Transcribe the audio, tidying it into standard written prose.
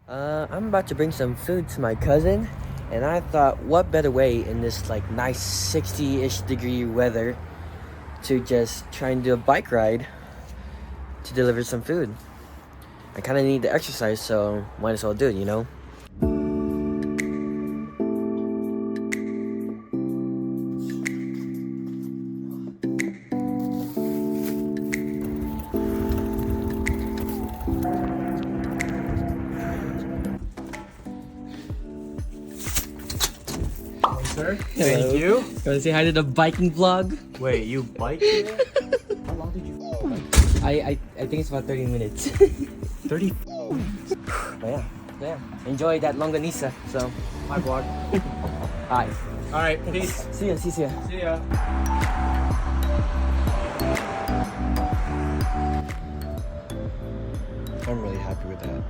I'm about to bring some food to my cousin, and I thought, what better way in this like nice 60-ish degree weather to just try and do a bike ride to deliver some food. I kind of need the exercise, so might as well do it, you know? Sir, Hello. thank you. You want to say hi to the biking vlog? Wait, you bike here? How long did you bike? I think it's about 30 minutes. 30. But yeah. Enjoy that longanisa. So, Hi, vlog. hi. Alright, peace. See ya. See ya. I'm really happy with that.